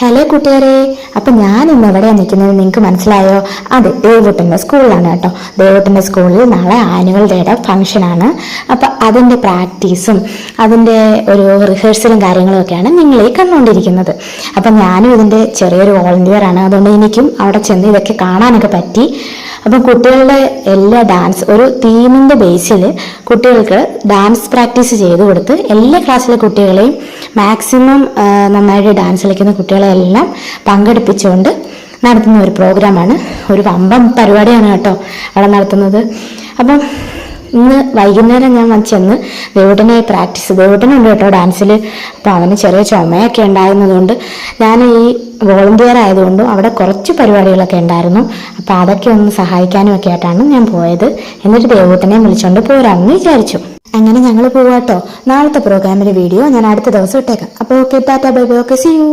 Hello കൂട്ടുകാരെ, അപ്പൊ ഞാൻ ഇന്ന് എവിടെയാണ് നിൽക്കുന്നത് നിങ്ങൾക്ക് മനസ്സിലായോ? അതെ, ദേവൂട്ടൻ്റെ സ്കൂളിലാണ് കേട്ടോ. ദേവൂട്ടൻ്റെ സ്കൂളിൽ നാളെ ആനുവൽ ഡേയുടെ ഫംഗ്ഷനാണ്. അപ്പൊ അതിന്റെ പ്രാക്ടീസും അതിന്റെ ഒരു റിഹേഴ്സലും കാര്യങ്ങളും ഒക്കെയാണ് നിങ്ങളീ കണ്ടുകൊണ്ടിരിക്കുന്നത്. അപ്പൊ ഞാനും ഇതിന്റെ ചെറിയൊരു വോളണ്ടിയർ ആണ്. അതുകൊണ്ട് എനിക്കും അവിടെ ചെന്ന് ഇതൊക്കെ കാണാനൊക്കെ പറ്റി. അപ്പം കുട്ടികളുടെ എല്ലാ ഡാൻസ് ഒരു തീമിന്റെ ബേസിൽ കുട്ടികൾക്ക് ഡാൻസ് പ്രാക്ടീസ് ചെയ്ത് കൊടുത്ത് എല്ലാ ക്ലാസ്സിലെ കുട്ടികളെയും മാക്സിമം നന്നായിട്ട് ഡാൻസ് കളിക്കുന്ന കുട്ടികളെല്ലാം പങ്കെടുപ്പിച്ചുകൊണ്ട് നടത്തുന്ന ഒരു പ്രോഗ്രാമാണ്. ഒരു വമ്പം പരിപാടിയാണ് കേട്ടോ അവിടെ നടത്തുന്നത്. അപ്പം ഇന്ന് വൈകുന്നേരം ഞാൻ ചെന്ന് ദേവൂട്ടനെ ദേവൂട്ടനുണ്ട് കേട്ടോ ഡാൻസിൽ. അപ്പോൾ അവന് ചെറിയ ചുമയൊക്കെ ഉണ്ടായിരുന്നതുകൊണ്ട് ഞാൻ ഈ വോളണ്ടിയർ ആയതുകൊണ്ടും അവിടെ കുറച്ച് പരിപാടികളൊക്കെ ഉണ്ടായിരുന്നു. അപ്പോൾ അതൊക്കെ ഒന്ന് സഹായിക്കാനും ഒക്കെ ആയിട്ടാണ് ഞാൻ പോയത്. എന്നിട്ട് ദേവൂട്ടനെ വിളിച്ചുകൊണ്ട് പോരാമെന്ന് വിചാരിച്ചു. അങ്ങനെ ഞങ്ങൾ പോവാട്ടോ. നാളത്തെ പ്രോഗ്രാമിന്റെ വീഡിയോ ഞാൻ അടുത്ത ദിവസം ഇട്ടേക്കാം. അപ്പോൾ okay, tata, bye bye, okay, see U.